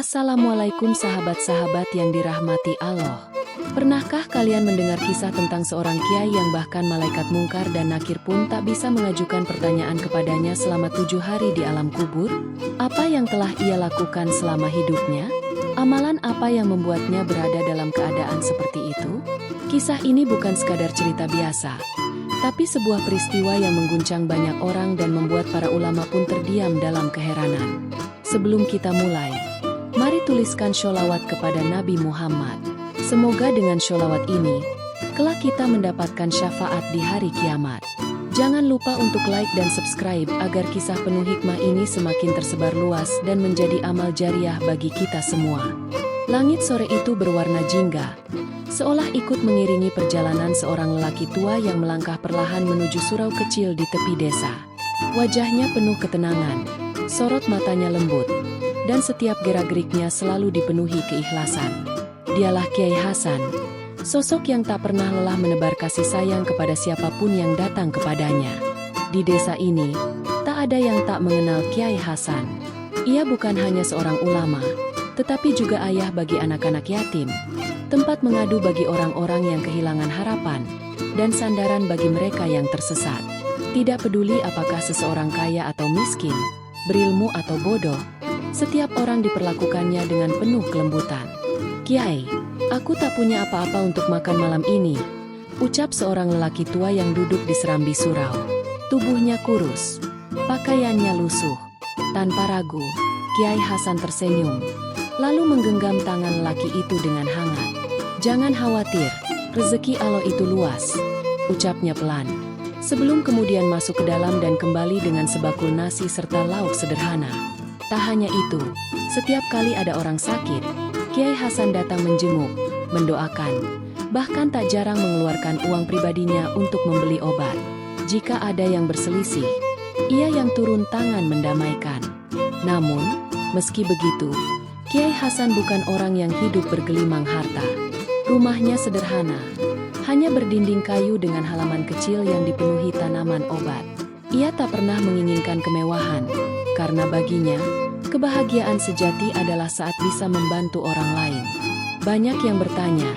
Assalamualaikum sahabat-sahabat yang dirahmati Allah. Pernahkah kalian mendengar kisah tentang seorang kiai yang bahkan malaikat mungkar dan nakir pun tak bisa mengajukan pertanyaan kepadanya selama 7 hari di alam kubur? Apa yang telah ia lakukan selama hidupnya? Amalan apa yang membuatnya berada dalam keadaan seperti itu? Kisah ini bukan sekadar cerita biasa, tapi sebuah peristiwa yang mengguncang banyak orang dan membuat para ulama pun terdiam dalam keheranan. Sebelum kita mulai, mari tuliskan sholawat kepada Nabi Muhammad. Semoga dengan sholawat ini, kelak kita mendapatkan syafaat di hari kiamat. Jangan lupa untuk like dan subscribe agar kisah penuh hikmah ini semakin tersebar luas dan menjadi amal jariah bagi kita semua. Langit sore itu berwarna jingga, seolah ikut mengiringi perjalanan seorang lelaki tua yang melangkah perlahan menuju surau kecil di tepi desa. Wajahnya penuh ketenangan, sorot matanya lembut, dan setiap gerak-geriknya selalu dipenuhi keikhlasan. Dialah Kiai Hasan, sosok yang tak pernah lelah menebar kasih sayang kepada siapapun yang datang kepadanya. Di desa ini, tak ada yang tak mengenal Kiai Hasan. Ia bukan hanya seorang ulama, tetapi juga ayah bagi anak-anak yatim, tempat mengadu bagi orang-orang yang kehilangan harapan, dan sandaran bagi mereka yang tersesat. Tidak peduli apakah seseorang kaya atau miskin, berilmu atau bodoh, setiap orang diperlakukannya dengan penuh kelembutan. "Kiai, aku tak punya apa-apa untuk makan malam ini," ucap seorang lelaki tua yang duduk di serambi surau. Tubuhnya kurus, pakaiannya lusuh. Tanpa ragu, Kiai Hasan tersenyum, lalu menggenggam tangan lelaki itu dengan hangat. "Jangan khawatir, rezeki Allah itu luas," ucapnya pelan, sebelum kemudian masuk ke dalam dan kembali dengan sebakul nasi serta lauk sederhana. Tak hanya itu, setiap kali ada orang sakit, Kiai Hasan datang menjenguk, mendoakan, bahkan tak jarang mengeluarkan uang pribadinya untuk membeli obat. Jika ada yang berselisih, ia yang turun tangan mendamaikan. Namun, meski begitu, Kiai Hasan bukan orang yang hidup bergelimang harta. Rumahnya sederhana, hanya berdinding kayu dengan halaman kecil yang dipenuhi tanaman obat. Ia tak pernah menginginkan kemewahan, karena baginya, kebahagiaan sejati adalah saat bisa membantu orang lain. Banyak yang bertanya,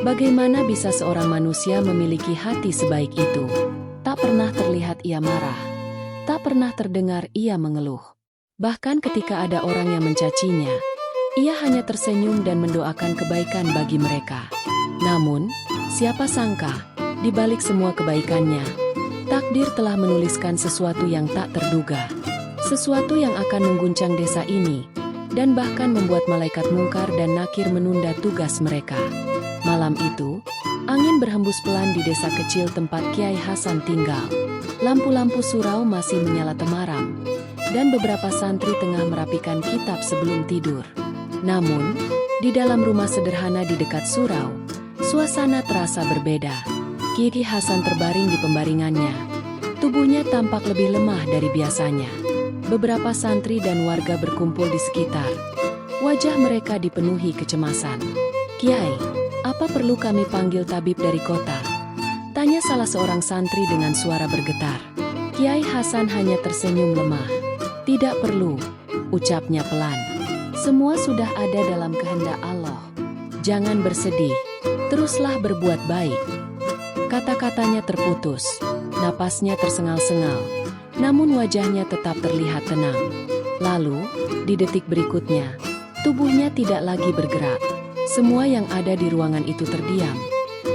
bagaimana bisa seorang manusia memiliki hati sebaik itu? Tak pernah terlihat ia marah, tak pernah terdengar ia mengeluh. Bahkan ketika ada orang yang mencacinya, ia hanya tersenyum dan mendoakan kebaikan bagi mereka. Namun, siapa sangka, di balik semua kebaikannya, takdir telah menuliskan sesuatu yang tak terduga. Sesuatu yang akan mengguncang desa ini, dan bahkan membuat malaikat mungkar dan nakir menunda tugas mereka. Malam itu, angin berhembus pelan di desa kecil tempat Kiai Hasan tinggal. Lampu-lampu surau masih menyala temaram, dan beberapa santri tengah merapikan kitab sebelum tidur. Namun, di dalam rumah sederhana di dekat surau, suasana terasa berbeda. Kiai Hasan terbaring di pembaringannya. Tubuhnya tampak lebih lemah dari biasanya. Beberapa santri dan warga berkumpul di sekitar. Wajah mereka dipenuhi kecemasan. "Kiai, apa perlu kami panggil tabib dari kota?" tanya salah seorang santri dengan suara bergetar. Kiai Hasan hanya tersenyum lemah. "Tidak perlu," ucapnya pelan. "Semua sudah ada dalam kehendak Allah. Jangan bersedih, teruslah berbuat baik." Kata-katanya terputus, napasnya tersengal-sengal, namun wajahnya tetap terlihat tenang. Lalu, di detik berikutnya, tubuhnya tidak lagi bergerak. Semua yang ada di ruangan itu terdiam,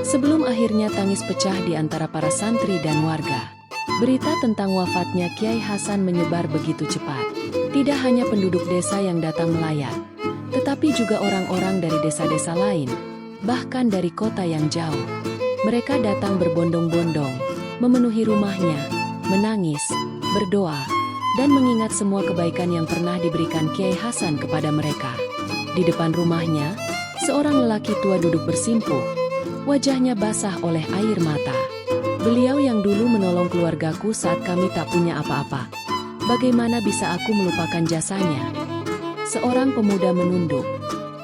sebelum akhirnya tangis pecah di antara para santri dan warga. Berita tentang wafatnya Kiai Hasan menyebar begitu cepat. Tidak hanya penduduk desa yang datang melayat, tetapi juga orang-orang dari desa-desa lain, bahkan dari kota yang jauh. Mereka datang berbondong-bondong, memenuhi rumahnya, menangis, berdoa, dan mengingat semua kebaikan yang pernah diberikan Kiai Hasan kepada mereka. Di depan rumahnya, seorang lelaki tua duduk bersimpuh, wajahnya basah oleh air mata. "Beliau yang dulu menolong keluargaku saat kami tak punya apa-apa. Bagaimana bisa aku melupakan jasanya?" Seorang pemuda menunduk,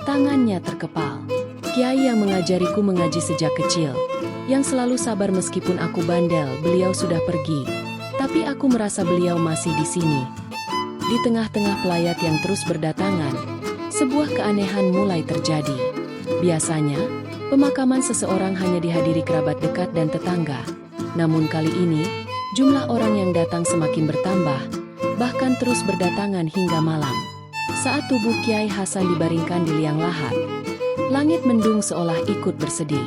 tangannya terkepal. "Kiai yang mengajariku mengaji sejak kecil, yang selalu sabar meskipun aku bandel, beliau sudah pergi. Tapi aku merasa beliau masih di sini." Di tengah-tengah pelayat yang terus berdatangan, sebuah keanehan mulai terjadi. Biasanya, pemakaman seseorang hanya dihadiri kerabat dekat dan tetangga. Namun kali ini, jumlah orang yang datang semakin bertambah, bahkan terus berdatangan hingga malam. Saat tubuh Kiai Hasan dibaringkan di liang lahat, langit mendung seolah ikut bersedih.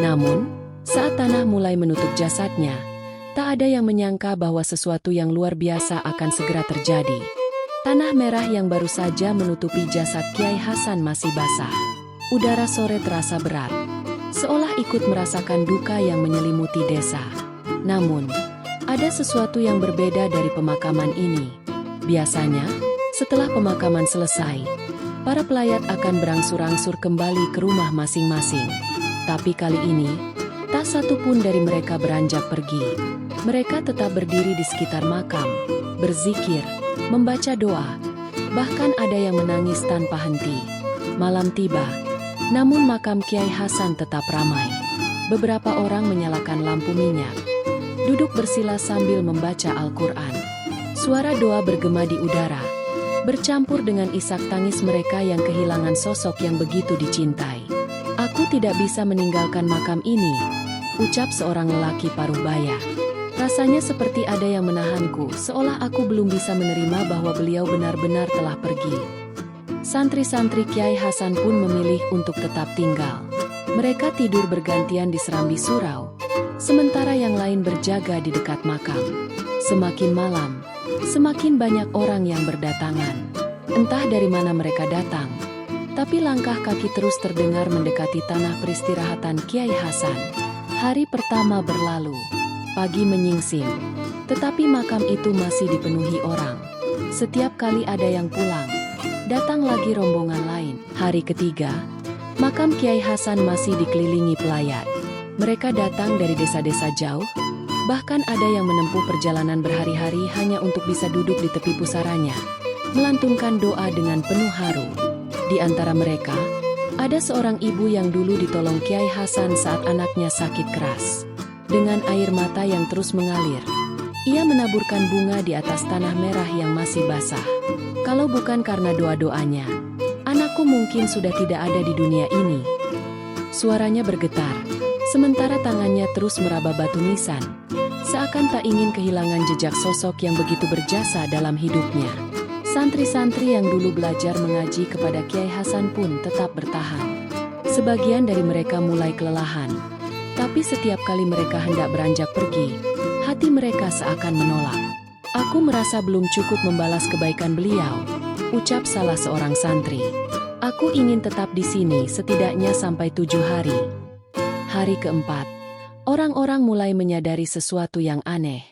Namun, saat tanah mulai menutup jasadnya, tak ada yang menyangka bahwa sesuatu yang luar biasa akan segera terjadi. Tanah merah yang baru saja menutupi jasad Kiai Hasan masih basah. Udara sore terasa berat, seolah ikut merasakan duka yang menyelimuti desa. Namun, ada sesuatu yang berbeda dari pemakaman ini. Biasanya, setelah pemakaman selesai, para pelayat akan berangsur-angsur kembali ke rumah masing-masing. Tapi kali ini, tak satu pun dari mereka beranjak pergi. Mereka tetap berdiri di sekitar makam, berzikir, membaca doa, bahkan ada yang menangis tanpa henti. Malam tiba, namun makam Kiai Hasan tetap ramai. Beberapa orang menyalakan lampu minyak, duduk bersila sambil membaca Al-Quran. Suara doa bergema di udara, bercampur dengan isak tangis mereka yang kehilangan sosok yang begitu dicintai. "Aku tidak bisa meninggalkan makam ini," ucap seorang lelaki paruh baya. "Rasanya seperti ada yang menahanku, seolah aku belum bisa menerima bahwa beliau benar-benar telah pergi." Santri-santri Kiai Hasan pun memilih untuk tetap tinggal. Mereka tidur bergantian di serambi surau, sementara yang lain berjaga di dekat makam. Semakin malam, semakin banyak orang yang berdatangan. Entah dari mana mereka datang, tapi langkah kaki terus terdengar mendekati tanah peristirahatan Kiai Hasan. Hari pertama berlalu. Pagi menyingsing, tetapi makam itu masih dipenuhi orang. Setiap kali ada yang pulang, datang lagi rombongan lain. Hari ketiga, makam Kiai Hasan masih dikelilingi pelayat. Mereka datang dari desa-desa jauh, bahkan ada yang menempuh perjalanan berhari-hari hanya untuk bisa duduk di tepi pusaranya, melantunkan doa dengan penuh haru. Di antara mereka, ada seorang ibu yang dulu ditolong Kiai Hasan saat anaknya sakit keras. Dengan air mata yang terus mengalir, ia menaburkan bunga di atas tanah merah yang masih basah. "Kalau bukan karena doa-doanya, anakku mungkin sudah tidak ada di dunia ini." Suaranya bergetar, sementara tangannya terus meraba batu nisan, seakan tak ingin kehilangan jejak sosok yang begitu berjasa dalam hidupnya. Santri-santri yang dulu belajar mengaji kepada Kiai Hasan pun tetap bertahan. Sebagian dari mereka mulai kelelahan, tapi setiap kali mereka hendak beranjak pergi, hati mereka seakan menolak. "Aku merasa belum cukup membalas kebaikan beliau," ucap salah seorang santri. "Aku ingin tetap di sini setidaknya sampai 7 hari. Hari keempat, orang-orang mulai menyadari sesuatu yang aneh.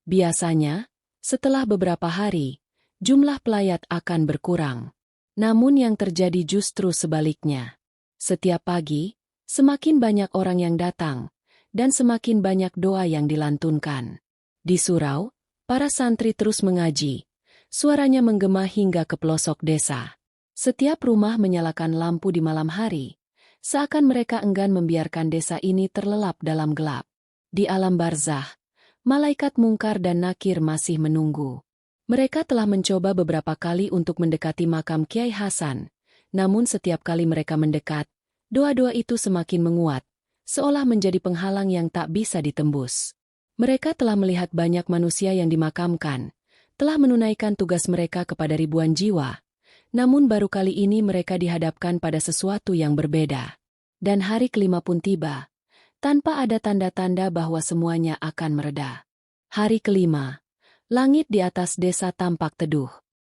Biasanya, setelah beberapa hari, jumlah pelayat akan berkurang. Namun yang terjadi justru sebaliknya. Setiap pagi, semakin banyak orang yang datang, dan semakin banyak doa yang dilantunkan. Di surau, para santri terus mengaji. Suaranya menggema hingga ke pelosok desa. Setiap rumah menyalakan lampu di malam hari, seakan mereka enggan membiarkan desa ini terlelap dalam gelap. Di alam barzah, malaikat mungkar dan nakir masih menunggu. Mereka telah mencoba beberapa kali untuk mendekati makam Kiai Hasan, namun setiap kali mereka mendekat, doa-doa itu semakin menguat, seolah menjadi penghalang yang tak bisa ditembus. Mereka telah melihat banyak manusia yang dimakamkan, telah menunaikan tugas mereka kepada ribuan jiwa, namun baru kali ini mereka dihadapkan pada sesuatu yang berbeda. Dan hari kelima pun tiba, tanpa ada tanda-tanda bahwa semuanya akan mereda. Hari kelima, langit di atas desa tampak teduh.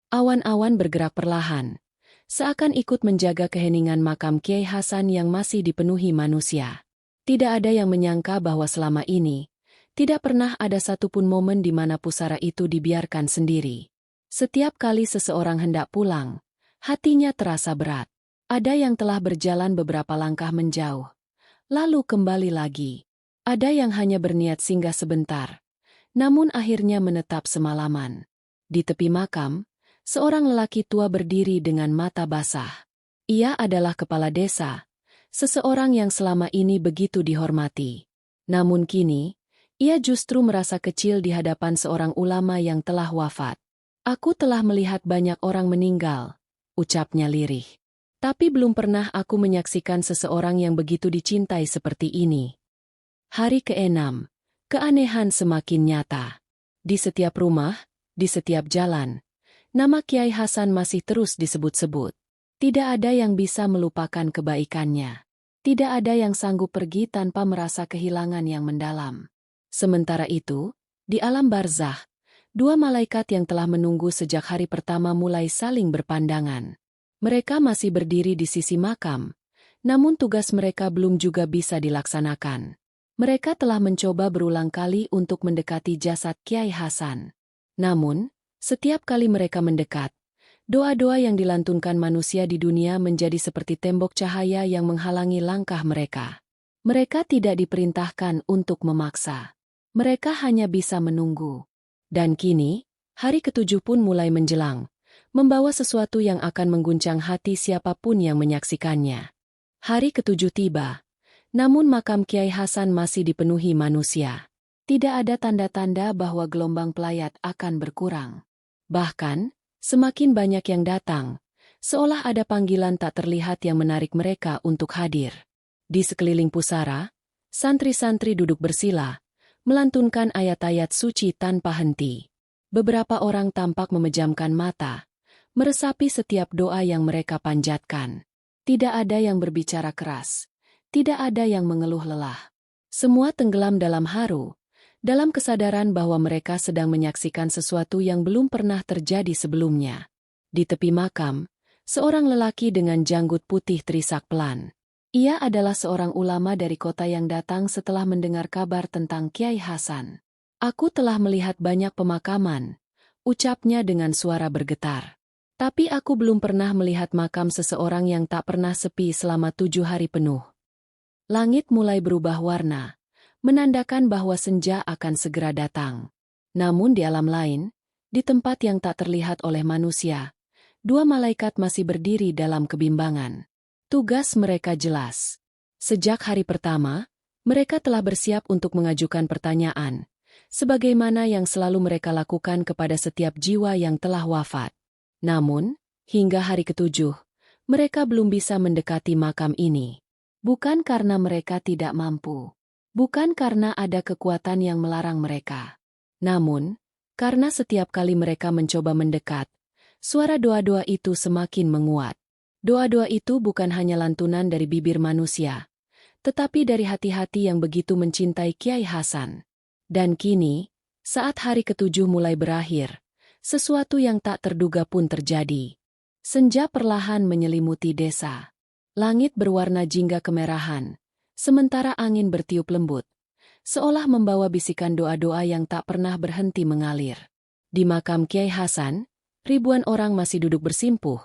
Awan-awan bergerak perlahan, seakan ikut menjaga keheningan makam Kiai Hasan yang masih dipenuhi manusia. Tidak ada yang menyangka bahwa selama ini, tidak pernah ada satupun momen di mana pusara itu dibiarkan sendiri. Setiap kali seseorang hendak pulang, hatinya terasa berat. Ada yang telah berjalan beberapa langkah menjauh, lalu kembali lagi. Ada yang hanya berniat singgah sebentar, namun akhirnya menetap semalaman. Di tepi makam, seorang lelaki tua berdiri dengan mata basah. Ia adalah kepala desa, seseorang yang selama ini begitu dihormati. Namun kini, ia justru merasa kecil di hadapan seorang ulama yang telah wafat. "Aku telah melihat banyak orang meninggal," ucapnya lirih. Tapi belum pernah aku menyaksikan seseorang yang begitu dicintai seperti ini. Hari ke-6, keanehan semakin nyata. Di setiap rumah, di setiap jalan, nama Kiai Hasan masih terus disebut-sebut. Tidak ada yang bisa melupakan kebaikannya. Tidak ada yang sanggup pergi tanpa merasa kehilangan yang mendalam. Sementara itu, di alam barzakh, dua malaikat yang telah menunggu sejak hari pertama mulai saling berpandangan. Mereka masih berdiri di sisi makam, namun tugas mereka belum juga bisa dilaksanakan. Mereka telah mencoba berulang kali untuk mendekati jasad Kiai Hasan. Namun, setiap kali mereka mendekat, doa-doa yang dilantunkan manusia di dunia menjadi seperti tembok cahaya yang menghalangi langkah mereka. Mereka tidak diperintahkan untuk memaksa. Mereka hanya bisa menunggu. Dan kini, hari ke-7 pun mulai menjelang, membawa sesuatu yang akan mengguncang hati siapapun yang menyaksikannya. Hari ke-7 tiba. Namun makam Kiai Hasan masih dipenuhi manusia. Tidak ada tanda-tanda bahwa gelombang pelayat akan berkurang. Bahkan, semakin banyak yang datang, seolah ada panggilan tak terlihat yang menarik mereka untuk hadir. Di sekeliling pusara, santri-santri duduk bersila, melantunkan ayat-ayat suci tanpa henti. Beberapa orang tampak memejamkan mata, meresapi setiap doa yang mereka panjatkan. Tidak ada yang berbicara keras. Tidak ada yang mengeluh lelah. Semua tenggelam dalam haru, dalam kesadaran bahwa mereka sedang menyaksikan sesuatu yang belum pernah terjadi sebelumnya. Di tepi makam, seorang lelaki dengan janggut putih terisak pelan. Ia adalah seorang ulama dari kota yang datang setelah mendengar kabar tentang Kiai Hasan. "Aku telah melihat banyak pemakaman," ucapnya dengan suara bergetar. "Tapi aku belum pernah melihat makam seseorang yang tak pernah sepi selama 7 hari penuh." Langit mulai berubah warna, menandakan bahwa senja akan segera datang. Namun di alam lain, di tempat yang tak terlihat oleh manusia, dua malaikat masih berdiri dalam kebimbangan. Tugas mereka jelas. Sejak hari pertama, mereka telah bersiap untuk mengajukan pertanyaan, sebagaimana yang selalu mereka lakukan kepada setiap jiwa yang telah wafat. Namun, hingga hari ke-7, mereka belum bisa mendekati makam ini. Bukan karena mereka tidak mampu. Bukan karena ada kekuatan yang melarang mereka. Namun, karena setiap kali mereka mencoba mendekat, suara doa-doa itu semakin menguat. Doa-doa itu bukan hanya lantunan dari bibir manusia, tetapi dari hati-hati yang begitu mencintai Kiai Hasan. Dan kini, saat hari ke-7 mulai berakhir, sesuatu yang tak terduga pun terjadi. Senja perlahan menyelimuti desa. Langit berwarna jingga kemerahan, sementara angin bertiup lembut, seolah membawa bisikan doa-doa yang tak pernah berhenti mengalir. Di makam Kiai Hasan, ribuan orang masih duduk bersimpuh,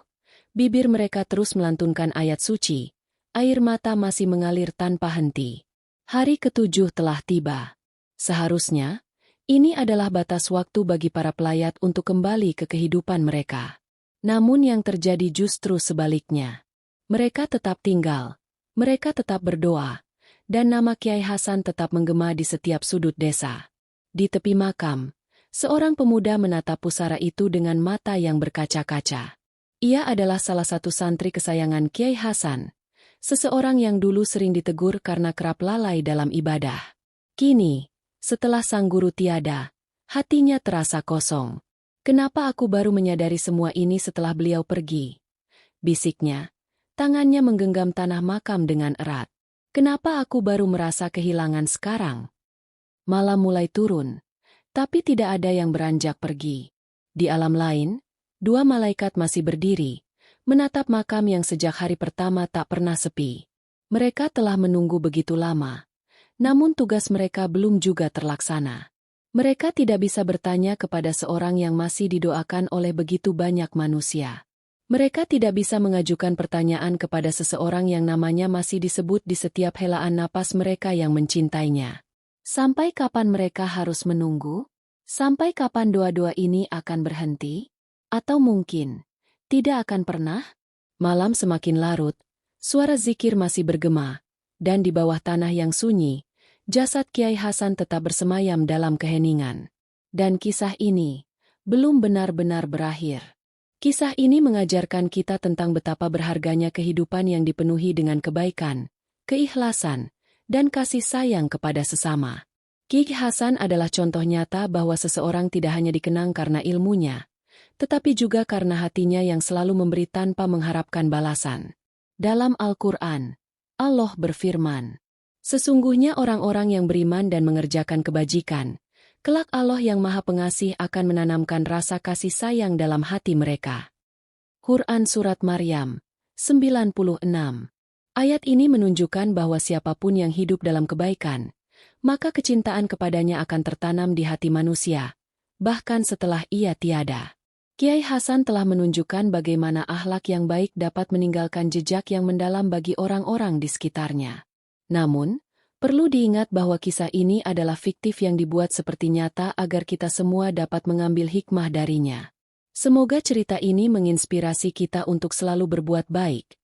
bibir mereka terus melantunkan ayat suci, air mata masih mengalir tanpa henti. Hari ke-7 telah tiba. Seharusnya, ini adalah batas waktu bagi para pelayat untuk kembali ke kehidupan mereka. Namun yang terjadi justru sebaliknya. Mereka tetap tinggal, mereka tetap berdoa, dan nama Kiai Hasan tetap menggema di setiap sudut desa. Di tepi makam, seorang pemuda menatap pusara itu dengan mata yang berkaca-kaca. Ia adalah salah satu santri kesayangan Kiai Hasan, seseorang yang dulu sering ditegur karena kerap lalai dalam ibadah. Kini, setelah sang guru tiada, hatinya terasa kosong. "Kenapa aku baru menyadari semua ini setelah beliau pergi?" bisiknya. Tangannya menggenggam tanah makam dengan erat. "Kenapa aku baru merasa kehilangan sekarang?" Malam mulai turun, tapi tidak ada yang beranjak pergi. Di alam lain, dua malaikat masih berdiri, menatap makam yang sejak hari pertama tak pernah sepi. Mereka telah menunggu begitu lama, namun tugas mereka belum juga terlaksana. Mereka tidak bisa bertanya kepada seorang yang masih didoakan oleh begitu banyak manusia. Mereka tidak bisa mengajukan pertanyaan kepada seseorang yang namanya masih disebut di setiap helaan napas mereka yang mencintainya. Sampai kapan mereka harus menunggu? Sampai kapan doa-doa ini akan berhenti? Atau mungkin, tidak akan pernah? Malam semakin larut, suara zikir masih bergema, dan di bawah tanah yang sunyi, jasad Kiai Hasan tetap bersemayam dalam keheningan. Dan kisah ini belum benar-benar berakhir. Kisah ini mengajarkan kita tentang betapa berharganya kehidupan yang dipenuhi dengan kebaikan, keikhlasan, dan kasih sayang kepada sesama. Ki Hasan adalah contoh nyata bahwa seseorang tidak hanya dikenang karena ilmunya, tetapi juga karena hatinya yang selalu memberi tanpa mengharapkan balasan. Dalam Al-Quran, Allah berfirman, "Sesungguhnya orang-orang yang beriman dan mengerjakan kebajikan, kelak Allah yang Maha Pengasih akan menanamkan rasa kasih sayang dalam hati mereka." Quran Surat Maryam, 96. Ayat ini menunjukkan bahwa siapapun yang hidup dalam kebaikan, maka kecintaan kepadanya akan tertanam di hati manusia, bahkan setelah ia tiada. Kiai Hasan telah menunjukkan bagaimana akhlak yang baik dapat meninggalkan jejak yang mendalam bagi orang-orang di sekitarnya. Namun, perlu diingat bahwa kisah ini adalah fiktif yang dibuat seperti nyata agar kita semua dapat mengambil hikmah darinya. Semoga cerita ini menginspirasi kita untuk selalu berbuat baik,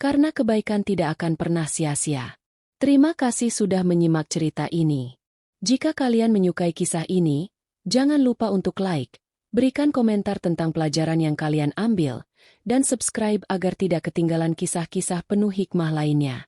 karena kebaikan tidak akan pernah sia-sia. Terima kasih sudah menyimak cerita ini. Jika kalian menyukai kisah ini, jangan lupa untuk like, berikan komentar tentang pelajaran yang kalian ambil, dan subscribe agar tidak ketinggalan kisah-kisah penuh hikmah lainnya.